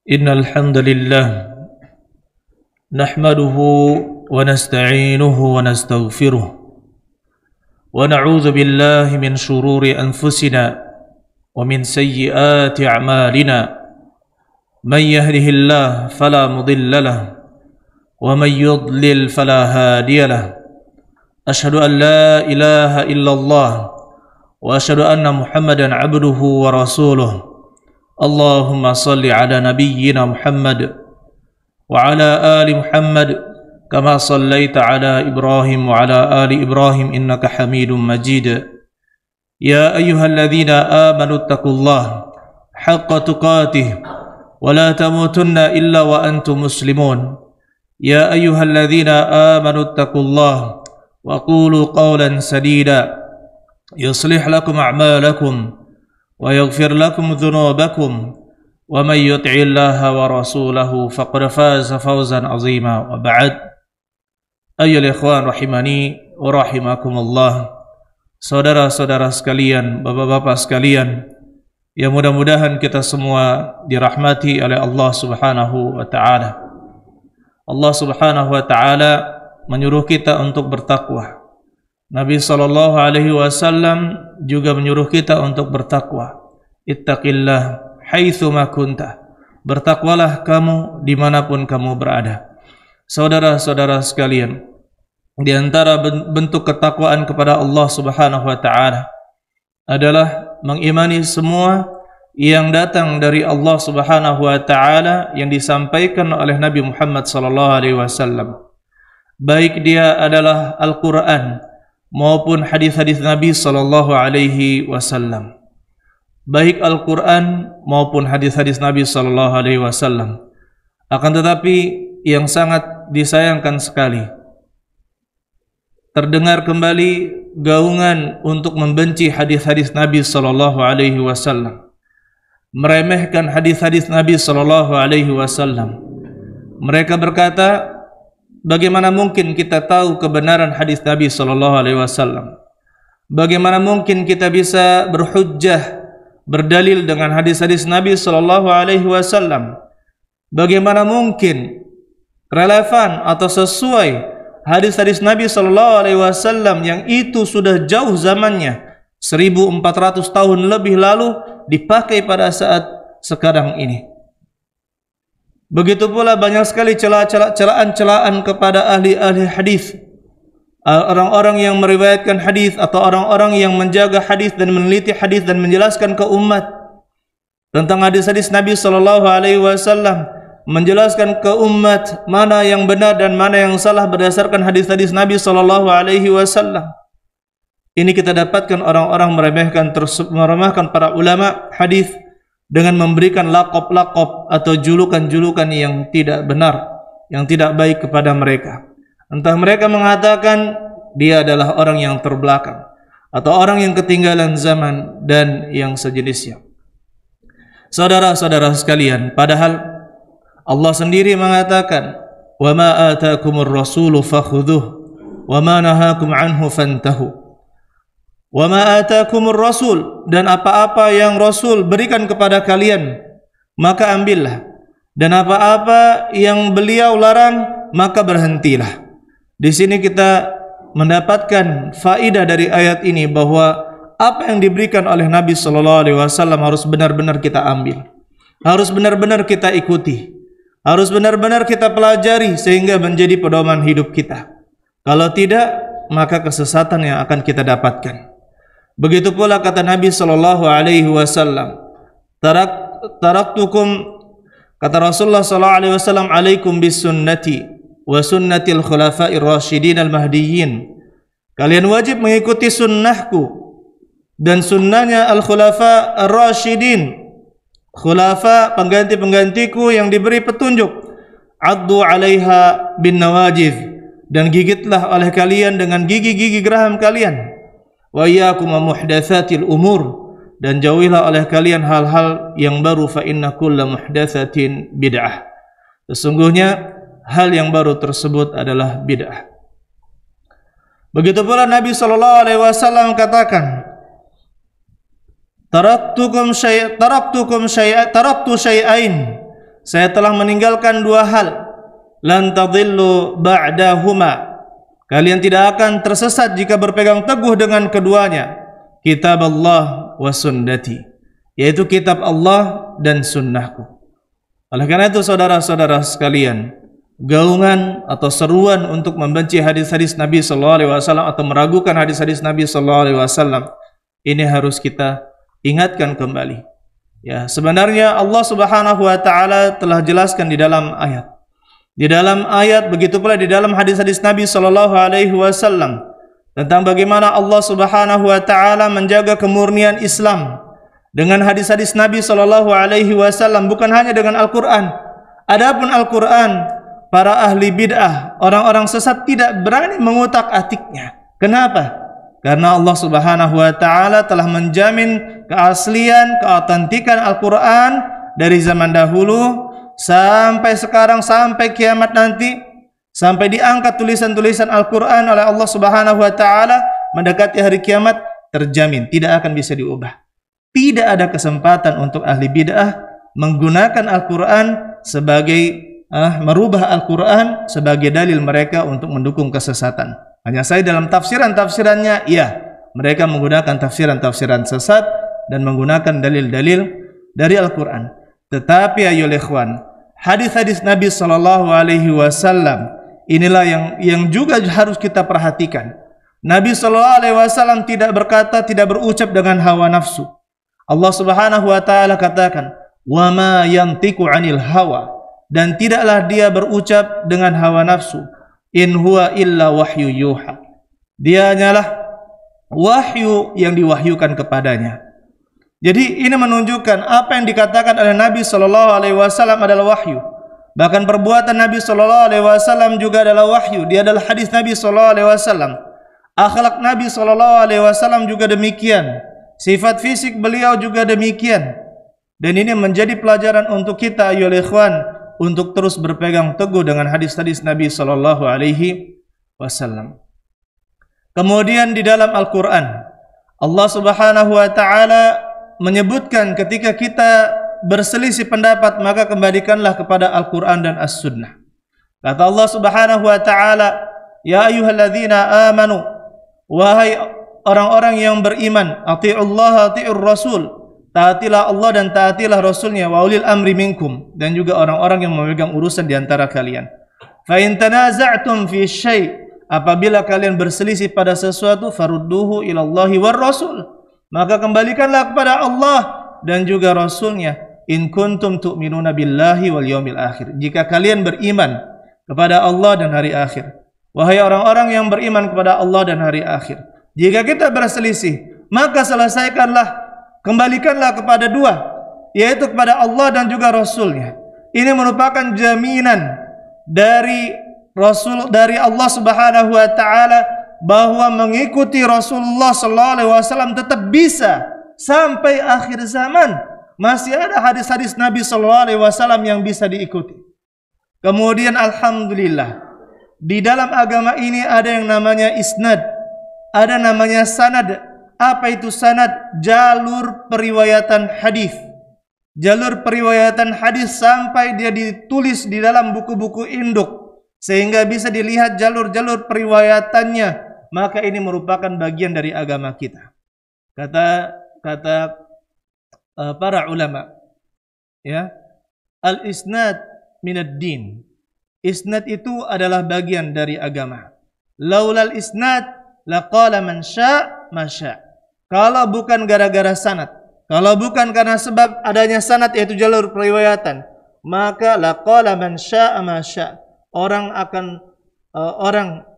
إن الحمد لله نحمده ونستعينه ونستغفره ونعوذ بالله من شرور أنفسنا ومن سيئات أعمالنا من يهده الله فلا مضل له ومن يضلل فلا هادي له أشهد أن لا إله إلا الله وأشهد أن محمدا عبده ورسوله اللهم صل على نبينا محمد وعلى آل محمد كما صليت على إبراهيم وعلى آل إبراهيم إنك حميد مجيد يا أيها الذين آمنوا اتقوا الله حق تقاته ولا تموتن إلا وأنتم مسلمون يا أيها الذين آمنوا اتقوا الله وقولوا قولا سديدا يصلح لكم أعمالكم ويغفر لكم ذنوبكم ومن يطع الله ورسوله فقد فاز فوزا عظيما وبعد أيها الإخوان rahimani wa rahimakumullah. Saudara-saudara sekalian, bapak-bapak sekalian, yang mudah-mudahan kita semua dirahmati oleh Allah Subhanahu wa taala. Allah Subhanahu wa taala menyuruh kita untuk bertakwa. Nabi sallallahu alaihi wasallam juga menyuruh kita untuk bertakwa. Ittaqillah haitsu ma kunta. Bertakwalah kamu dimanapun kamu berada. Saudara-saudara sekalian, di antara bentuk ketakwaan kepada Allah Subhanahu wa taala adalah mengimani semua yang datang dari Allah Subhanahu wa taala yang disampaikan oleh Nabi Muhammad sallallahu alaihi wasallam. Baik dia adalah Al-Qur'an maupun hadis-hadis Nabi sallallahu alaihi wasallam. Baik Al-Qur'an maupun hadis-hadis Nabi sallallahu alaihi wasallam. Akan tetapi yang sangat disayangkan sekali, terdengar kembali gaungan untuk membenci hadis-hadis Nabi sallallahu alaihi wasallam, meremehkan hadis-hadis Nabi sallallahu alaihi wasallam. Mereka berkata, bagaimana mungkin kita tahu kebenaran hadis Nabi sallallahu alaihi wasallam? Bagaimana mungkin kita bisa berhujjah, berdalil dengan hadis-hadis Nabi sallallahu alaihi wasallam? Bagaimana mungkin relevan atau sesuai hadis-hadis Nabi sallallahu alaihi wasallam yang itu sudah jauh zamannya, 1400 tahun lebih lalu, dipakai pada saat sekarang ini? Begitu pula banyak sekali celaan kepada ahli-ahli hadis, orang-orang yang meriwayatkan hadis atau orang-orang yang menjaga hadis dan meneliti hadis dan menjelaskan ke umat tentang hadis-hadis Nabi sallallahu alaihi wasallam, menjelaskan ke umat mana yang benar dan mana yang salah berdasarkan hadis-hadis Nabi sallallahu alaihi wasallam. Ini kita dapatkan orang-orang meremehkan para ulama hadis dengan memberikan laqab-laqab atau julukan-julukan yang tidak benar, yang tidak baik kepada mereka. Entah mereka mengatakan dia adalah orang yang terbelakang atau orang yang ketinggalan zaman dan yang sejenisnya. Saudara-saudara sekalian, padahal Allah sendiri mengatakan, "Wa ma ataakumur rasulu fakhudhuh wa ma nahakum anhu fantahu." Wa ma ataakumur rasul, dan apa-apa yang Rasul berikan kepada kalian maka ambillah, dan apa-apa yang beliau larang maka berhentilah. Di sini kita mendapatkan faedah dari ayat ini bahwa apa yang diberikan oleh Nabi sallallahu alaihi wasallam harus benar-benar kita ambil, harus benar-benar kita ikuti, harus benar-benar kita pelajari sehingga menjadi pedoman hidup kita. Kalau tidak, maka kesesatan yang akan kita dapatkan. Begitu pula kata Nabi sallallahu alaihi wasallam, taraktukum, kata Rasulullah sallallahu alaihi wasallam, alaikum bisunnati wa sunnatil khulafa'ir rasyidin al-mahdiyyin. Kalian wajib mengikuti sunnahku dan sunnahnya al-khulafa ar-rasyidin, khulafa pengganti-penggantiku yang diberi petunjuk. Addu 'alaiha bin nawajidh, dan gigitlah oleh kalian dengan gigi-gigi geraham kalian. Wa iyyakum muhdatsatil umur, dan jauhilah oleh kalian hal-hal yang baru. Fa inna kulla muhdatsatin bid'ah, sesungguhnya hal yang baru tersebut adalah bid'ah. Begitu pula Nabi sallallahu alaihi wasallam katakan, taraktu syai'ain saya telah meninggalkan dua hal, lan tadillu ba'dahuma, kalian tidak akan tersesat jika berpegang teguh dengan keduanya, kitab Allah wa sunnati, yaitu kitab Allah dan sunnahku. Oleh karena itu saudara-saudara sekalian, gaungan atau seruan untuk membenci hadis-hadis Nabi sallallahu alaihi wasallam atau meragukan hadis-hadis Nabi sallallahu alaihi wasallam ini harus kita ingatkan kembali. Ya, sebenarnya Allah Subhanahu wa taala telah jelaskan di dalam ayat. Di dalam ayat begitu pula di dalam hadis-hadis Nabi sallallahu alaihi wasallam tentang bagaimana Allah Subhanahu wa taala menjaga kemurnian Islam dengan hadis-hadis Nabi sallallahu alaihi wasallam, bukan hanya dengan Al-Qur'an. Adapun Al-Qur'an, para ahli bid'ah, orang-orang sesat tidak berani mengutak-atiknya. Kenapa? Karena Allah Subhanahu wa taala telah menjamin keaslian, keautentikan Al-Qur'an dari zaman dahulu sampai sekarang, sampai kiamat nanti, sampai diangkat tulisan-tulisan Al-Qur'an oleh Allah Subhanahu wa taala mendekati hari kiamat, terjamin tidak akan bisa diubah. Tidak ada kesempatan untuk ahli bid'ah menggunakan Al-Qur'an sebagai merubah Al-Qur'an sebagai dalil mereka untuk mendukung kesesatan. Hanya saja dalam tafsiran-tafsirannya, iya, mereka menggunakan tafsiran-tafsiran sesat dan menggunakan dalil-dalil dari Al-Quran. Tetapi ayo ikhwan, hadis-hadis Nabi sallallahu alaihi wasallam inilah yang juga harus kita perhatikan. Nabi sallallahu alaihi wasallam tidak berkata, tidak berucap dengan hawa nafsu. Allah Subhanahu wa taala katakan, "Wa ma yantiqu 'anil hawa," dan tidaklah dia berucap dengan hawa nafsu. In huwa illa wahyu yuha. Dia hanyalah wahyu yang diwahyukan kepadanya. Jadi ini menunjukkan apa yang dikatakan oleh Nabi sallallahu alaihi wasallam adalah wahyu. Bahkan perbuatan Nabi sallallahu alaihi wasallam juga adalah wahyu. Dia adalah hadis Nabi sallallahu alaihi wasallam. Akhlak Nabi sallallahu alaihi wasallam juga demikian. Sifat fisik beliau juga demikian. Dan ini menjadi pelajaran untuk kita ayo ikhwan, untuk terus berpegang teguh dengan hadis-hadis Nabi sallallahu alaihi wasallam. Kemudian di dalam Al-Qur'an Allah Subhanahu wa taala menyebutkan ketika kita berselisih pendapat maka kembalikanlah kepada Al-Qur'an dan As-Sunnah. Kata Allah Subhanahu wa taala, "Ya ayyuhalladzina amanu," wahai orang-orang yang beriman, "Athi'ullaha athi'ur rasul," taatilah Allah dan taatilah Rasulnya, wa ulil amri minkum, dan juga orang-orang yang memegang urusan di antara kalian. Fa in tanaza'tum fi syai', apabila kalian berselisih pada sesuatu, farudduhu ilallahi war rasul, maka kembalikanlah kepada Allah dan juga Rasulnya. In kuntum tu'minuna billahi wal yawmil akhir, jika kalian beriman kepada Allah dan hari akhir. Wahai orang-orang yang beriman kepada Allah dan hari akhir, jika kita berselisih, maka selesaikanlah, kembalikanlah kepada dua, yaitu kepada Allah dan juga Rasulnya. Ini merupakan jaminan dari Allah Subhanahu wa taala bahwa mengikuti Rasulullah sallallahu alaihi wasallam tetap bisa sampai akhir zaman. Masih ada hadis-hadis Nabi sallallahu alaihi wasallam yang bisa diikuti. Kemudian alhamdulillah, di dalam agama ini ada yang namanya isnad, ada namanya sanad. Apa itu sanad? Jalur periwayatan hadis. Jalur periwayatan hadis sampai dia ditulis di dalam buku-buku induk sehingga bisa dilihat jalur-jalur periwayatannya, maka ini merupakan bagian dari agama kita. Kata para ulama, ya, al-isnad minad din. Isnad itu adalah bagian dari agama. Laulal isnad laqala man syaa' ma syaa'. Kalau bukan gara-gara sanad, kalau bukan karena sebab adanya sanad yaitu jalur periwayatan, maka laqala man syaa' ma syaa'. Orang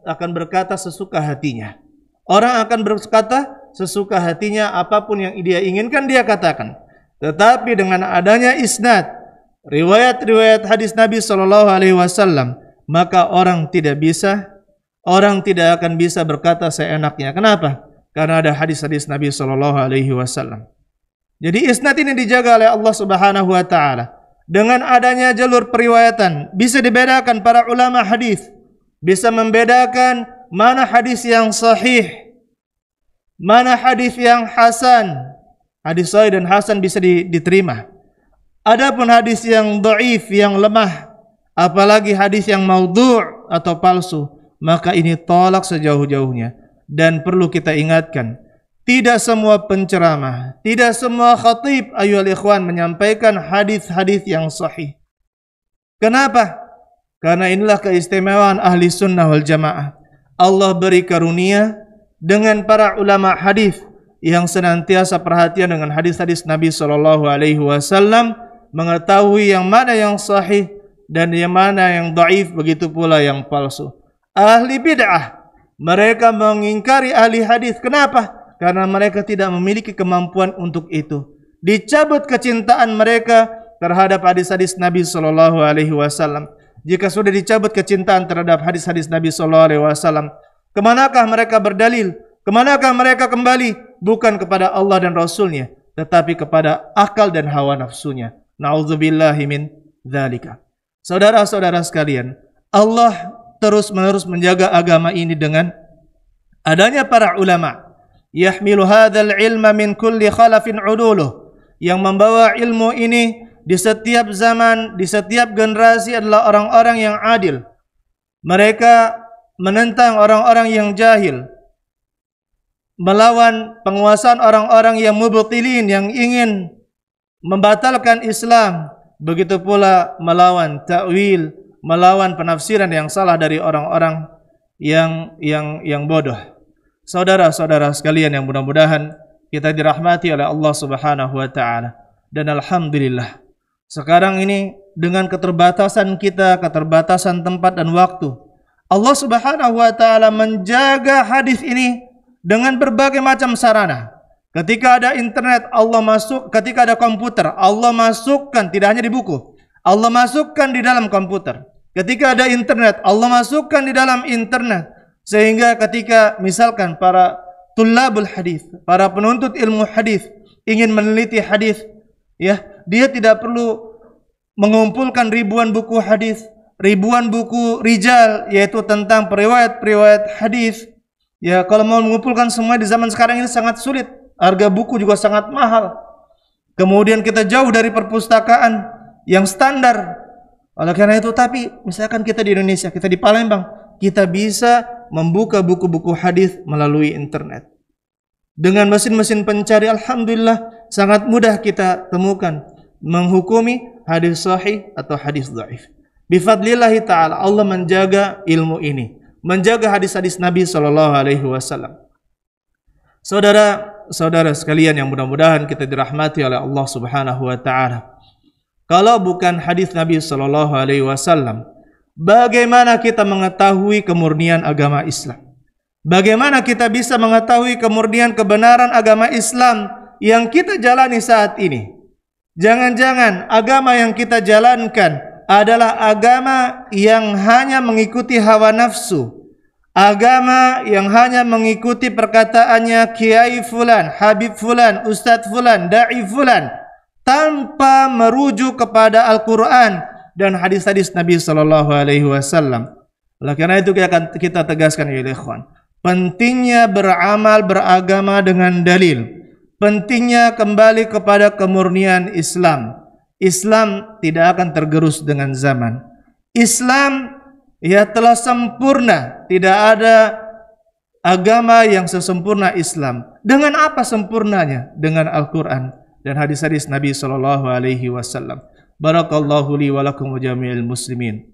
akan berkata sesuka hatinya. Orang akan berkata sesuka hatinya, apapun yang dia inginkan dia katakan. Tetapi dengan adanya isnad, riwayat-riwayat hadis Nabi sallallahu alaihi wasallam, maka orang tidak akan bisa berkata seenaknya. Kenapa? Karena ada hadis-hadis Nabi sallallahu alaihi wasallam. Jadi isnad ini dijaga oleh Allah Subhanahu wa taala. Dengan adanya jalur periwayatan bisa dibedakan para ulama hadis, bisa membedakan mana hadis yang sahih, mana hadis yang hasan. Hadis sahih dan hasan bisa diterima. Adapun hadis yang dhaif, yang lemah, apalagi hadis yang maudhu' atau palsu, maka ini tolak sejauh-jauhnya. Dan perlu kita ingatkan, tidak semua penceramah, tidak semua khatib ayyuhal ikhwan menyampaikan hadis-hadis yang sahih. Kenapa? Karena inilah keistimewaan ahli sunnah wal jamaah. Allah beri karunia dengan para ulama hadis yang senantiasa perhatian dengan hadis-hadis Nabi SAW, mengetahui yang mana yang sahih dan yang mana yang dhaif, begitu pula yang palsu. Ahli bid'ah, mereka mengingkari ahli hadis. Kenapa? Karena mereka tidak memiliki kemampuan untuk itu. Dicabut kecintaan mereka terhadap hadis-hadis Nabi SAW. Jika sudah dicabut kecintaan terhadap hadis-hadis Nabi SAW, kemanakah mereka berdalil? Kemanakah mereka kembali? Bukan kepada Allah dan Rasulnya, tetapi kepada akal dan hawa nafsunya. Na'udzubillahi min dzalika. Saudara-saudara sekalian, Allah terus-menerus menjaga agama ini dengan adanya para ulama. Yahmilu hadzal ilma min kulli khalafin uduluh. Yang membawa ilmu ini di setiap zaman, di setiap generasi adalah orang-orang yang adil. Mereka menentang orang-orang yang jahil, melawan penguasaan orang-orang yang mubtilin, yang ingin membatalkan Islam. Begitu pula melawan ta'wil, melawan penafsiran yang salah dari orang-orang yang bodoh. Saudara-saudara sekalian yang mudah-mudahan kita dirahmati oleh Allah Subhanahu wa taala. Dan alhamdulillah, sekarang ini dengan keterbatasan kita, keterbatasan tempat dan waktu, Allah Subhanahu wa taala menjaga hadis ini dengan berbagai macam sarana. Ketika ada internet, Allah masuk. Ketika ada komputer, Allah masukkan, tidak hanya di buku, Allah masukkan di dalam komputer. Ketika ada internet, Allah masukkan di dalam internet. Sehingga ketika misalkan para tullabul hadis, para penuntut ilmu hadis ingin meneliti hadis, ya, dia tidak perlu mengumpulkan ribuan buku hadis, ribuan buku rijal, yaitu tentang periwayat-periwayat hadis. Ya, kalau mau mengumpulkan semua di zaman sekarang ini sangat sulit. Harga buku juga sangat mahal. Kemudian kita jauh dari perpustakaan yang standar. Oleh karena itu, tapi misalkan kita di Indonesia, kita di Palembang, kita bisa membuka buku-buku hadis melalui internet. Dengan mesin-mesin pencari, alhamdulillah, sangat mudah kita temukan menghukumi hadis sahih atau hadis dhaif. Bifadlillahi ta'ala, Allah menjaga ilmu ini, menjaga hadis-hadis Nabi SAW. Saudara-saudara sekalian yang mudah-mudahan kita dirahmati oleh Allah Subhanahu wa taala. Kalau bukan hadis Nabi SAW, bagaimana kita mengetahui kemurnian agama Islam? Bagaimana kita bisa mengetahui kemurnian kebenaran agama Islam yang kita jalani saat ini? Jangan-jangan agama yang kita jalankan adalah agama yang hanya mengikuti hawa nafsu, agama yang hanya mengikuti perkataannya Kiai Fulan, Habib Fulan, Ustadz Fulan, Da'i Fulan, tanpa merujuk kepada Al-Quran dan hadis-hadis Nabi SAW. Oleh karena itu kita tegaskan, ya ikhwan, pentingnya beramal beragama dengan dalil, pentingnya kembali kepada kemurnian Islam. Islam tidak akan tergerus dengan zaman. Islam telah sempurna, tidak ada agama yang sesempurna Islam. Dengan apa sempurnanya? Dengan Al-Quran dan hadis-hadis Nabi SAW. Barakallahu li wa lakum wa jami'il muslimin.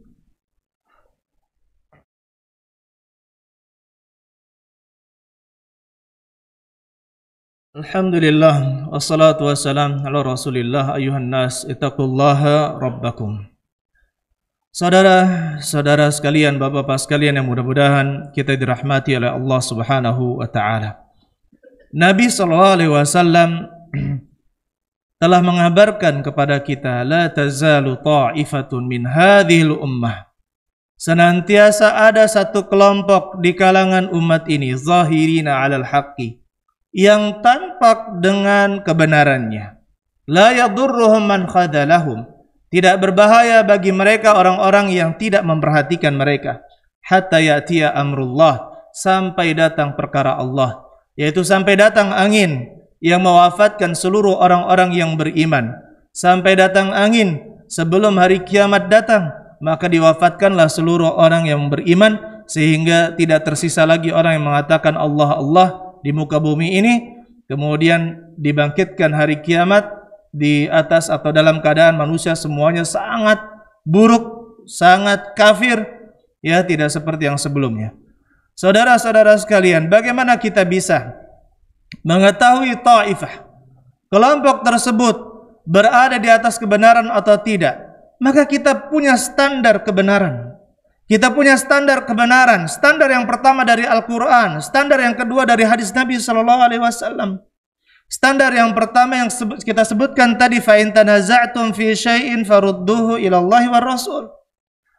Alhamdulillah, wassalatu wassalam ala rasulillah, ayuhan nas, ittaqullaha rabbakum. Saudara-saudara sekalian, bapak-bapak sekalian yang mudah-mudahan kita dirahmati oleh Allah Subhanahu wa taala. Nabi SAW telah mengabarkan kepada kita, la tazalu ta'ifatun min hadhil ummah. Senantiasa ada satu kelompok di kalangan umat ini, zahirina 'alal haqqi, yang tampak dengan kebenarannya. La yadurruhum man khadalahum, tidak berbahaya bagi mereka orang-orang yang tidak memperhatikan mereka. Hatta ya'tiya amrullah, sampai datang perkara Allah, yaitu sampai datang angin yang mewafatkan seluruh orang-orang yang beriman. sampai datang angin sebelum hari kiamat datang, maka diwafatkanlah seluruh orang yang beriman, sehingga tidak tersisa lagi orang yang mengatakan Allah Allah di muka bumi ini. Kemudian dibangkitkan hari kiamat di atas atau dalam keadaan manusia semuanya sangat buruk, sangat kafir, ya, tidak seperti yang sebelumnya. Saudara-saudara sekalian, bagaimana kita bisa mengetahui taifah, kelompok tersebut berada di atas kebenaran atau tidak? Maka kita punya standar kebenaran. Kita punya standar kebenaran. Standar yang pertama dari Al-Quran, standar yang kedua dari hadis Nabi SAW. Standar yang pertama yang kita sebutkan tadi, fa in tanaza'tum fi syai'in farudduhu ila Allah war Rasul.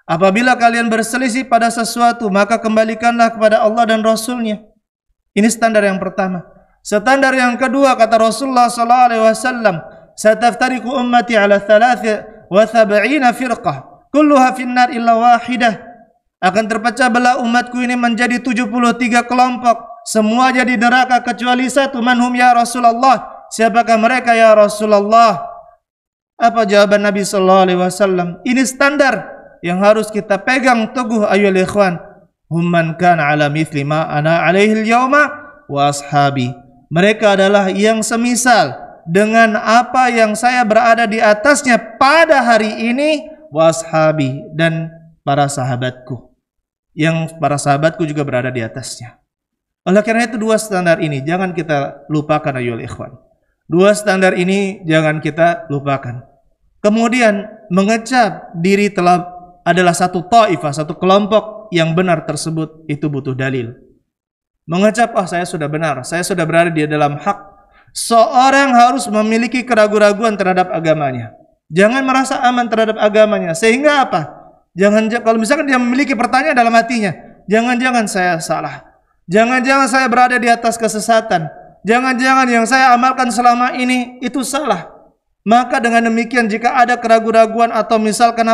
Apabila kalian berselisih pada sesuatu, maka kembalikanlah kepada Allah dan Rasulnya. Ini standar yang pertama. Standar yang kedua, kata Rasulullah SAW, sataftariqu ummati ala 73 firqah, kulluha finnar illa wahidah. Akan terpecah belah umatku ini menjadi 73 kelompok, semua jadi neraka kecuali satu. Manhum ya Rasulullah, siapakah mereka ya Rasulullah? Apa jawaban Nabi SAW? Ini standar yang harus kita pegang teguh ayyuhal ikhwan. Hum man kana ala mithli ma ana alaihi al-yawma wa ashabi. Mereka adalah yang semisal dengan apa yang saya berada di atasnya pada hari ini, wa ashabi, dan para sahabatku, yang para sahabatku juga berada di atasnya. Oleh karena itu, dua standar ini jangan kita lupakan ayyuhal ikhwan. Dua standar ini jangan kita lupakan. Kemudian mengecap diri telah adalah satu taifah, satu kelompok yang benar tersebut, itu butuh dalil. Mengecap, saya sudah benar, saya sudah berada di dalam hak. Seorang harus memiliki keraguan-raguan terhadap agamanya. Jangan merasa aman terhadap agamanya. Sehingga apa? Kalau misalkan dia memiliki pertanyaan dalam hatinya, jangan-jangan saya salah, jangan-jangan saya berada di atas kesesatan, jangan-jangan yang saya amalkan selama ini itu salah. Maka dengan demikian, jika ada keraguan-raguan atau misalkan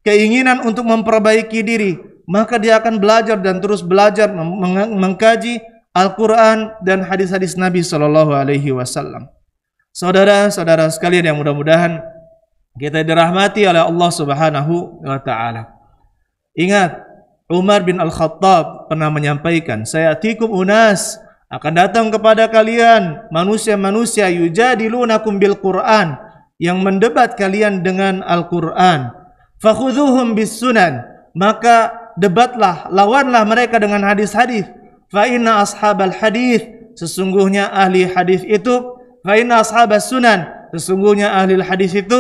keinginan untuk memperbaiki diri, maka dia akan belajar dan terus belajar mengkaji Al-Quran dan hadis-hadis Nabi SAW. Saudara-saudara sekalian yang mudah-mudahan kita dirahmati oleh Allah Subhanahu wa Ta'ala. Ingat, Umar bin Al-Khattab pernah menyampaikan, sayatikum unas, akan datang kepada kalian manusia-manusia yujadilunakum bil Quran, yang mendebat kalian dengan Al-Quran. Fakhudhuhum bis sunan, maka debatlah, lawanlah mereka dengan hadis-hadis. Fa inna ashabal hadis, sesungguhnya ahli hadis itu, fa inna ashabas sunan, sesungguhnya ahli hadis itu,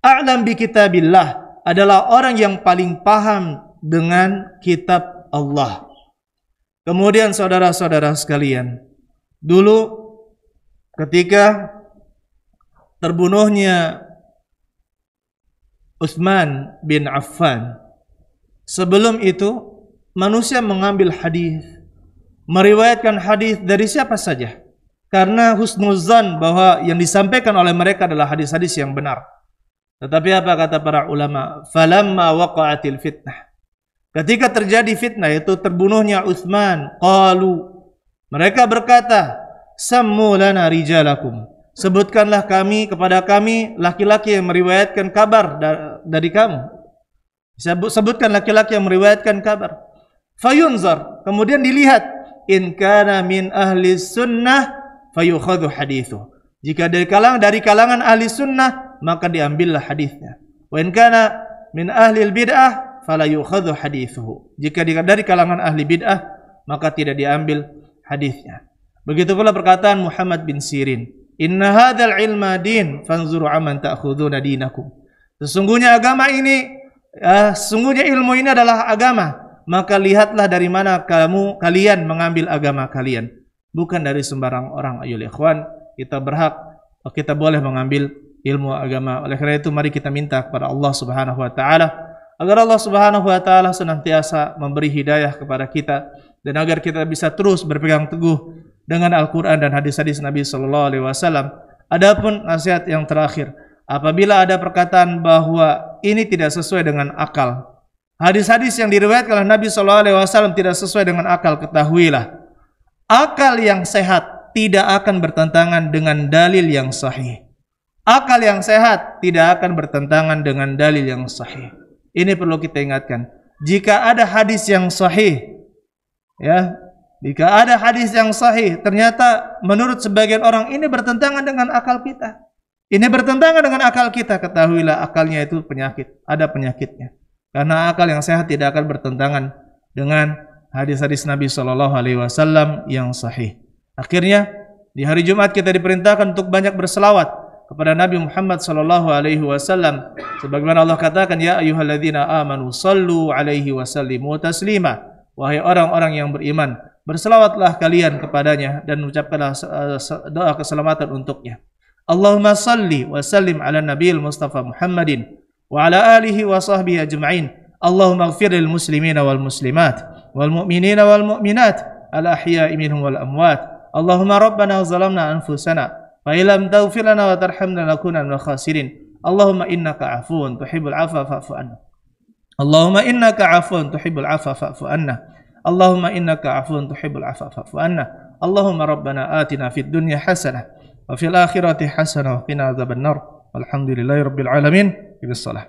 a'lam bi kitabillah, adalah orang yang paling paham dengan kitab Allah. Kemudian saudara-saudara sekalian, dulu ketika terbunuhnya Utsman bin Affan, sebelum itu manusia mengambil hadis, meriwayatkan hadis dari siapa saja, karena husnuzan bahwa yang disampaikan oleh mereka adalah hadis-hadis yang benar. Tetapi apa kata para ulama? Falamma waqa'atil fitnah, ketika terjadi fitnah, yaitu terbunuhnya Utsman, qalu, mereka berkata, sammu lana rijalakum, sebutkanlah kepada kami laki-laki yang meriwayatkan kabar dari kamu. Sebutkan laki-laki yang meriwayatkan kabar. Fayunzar, kemudian dilihat, in kana min ahli sunnah fayukhadhu hadithu, jika dari kalangan ahli sunnah, maka diambillah hadisnya. Wa in kana min ahli bid'ah fala yukhadhu hadithuhu, jika dari kalangan ahli bid'ah, maka tidak diambil hadisnya. Begitu pula perkataan Muhammad bin Sirin, inna hadzal ilma din fanzuru amman ta'khuduna dinakum, sesungguhnya agama ini, sesungguhnya ilmu ini adalah agama, maka lihatlah dari mana kalian mengambil agama kalian, bukan dari sembarang orang. Ayyuhal ikhwan, kita berhak, kita boleh mengambil ilmu agama. Oleh karena itu, mari kita minta kepada Allah Subhanahu wa Ta'ala agar Allah Subhanahu wa Ta'ala senantiasa memberi hidayah kepada kita, dan agar kita bisa terus berpegang teguh dengan Al-Quran dan hadis-hadis Nabi Sallallahu Alaihi Wasallam. Adapun nasihat yang terakhir, apabila ada perkataan bahwa ini tidak sesuai dengan akal, hadis-hadis yang diriwayatkan oleh Nabi Sallallahu Alaihi Wasallam tidak sesuai dengan akal, ketahuilah, akal yang sehat tidak akan bertentangan dengan dalil yang sahih. Akal yang sehat tidak akan bertentangan dengan dalil yang sahih. Ini perlu kita ingatkan. Jika ada hadis yang sahih, ya, jika ada hadis yang sahih, ternyata menurut sebagian orang ini bertentangan dengan akal kita. Ini bertentangan dengan akal kita, ketahuilah akalnya itu penyakit, ada penyakitnya. Karena akal yang sehat tidak akan bertentangan dengan hadis-hadis Nabi SAW yang sahih. Akhirnya di hari Jumat kita diperintahkan untuk banyak berselawat kepada Nabi Muhammad SAW. Sebagaimana Allah katakan, ya ayyuhalladzina amanu sallu alaihi wa sallimu taslima. Wahai orang-orang yang beriman, berselawatlah kalian kepadanya dan ucapkanlah doa keselamatan untuknya. Allahumma salli wa sallim ala nabiyil Mustafa Muhammadin wa ala alihi wa sahbihi ajma'in. Allahumma ighfir lil muslimina wal muslimat wal mu'minina wal mu'minat al ahya'i minhum wal amwat. Allahumma rabbana zalamna anfusana fa illam taghfir lana wa tarhamna lakuna minal khasirin. Allahumma innaka afuwun tuhibbul afwa fa'fu anna. Allahumma innaka afuwun tuhibbul afwa fa'fu anna. Allahumma innaka afuwun tuhibbul afwa fa'fu anna. Allahumma rabbana atina fid dunya hasanah wa fil akhirati hasanah wa qina adzabannar. Walhamdulillahi rabbil alamin. Bis salah.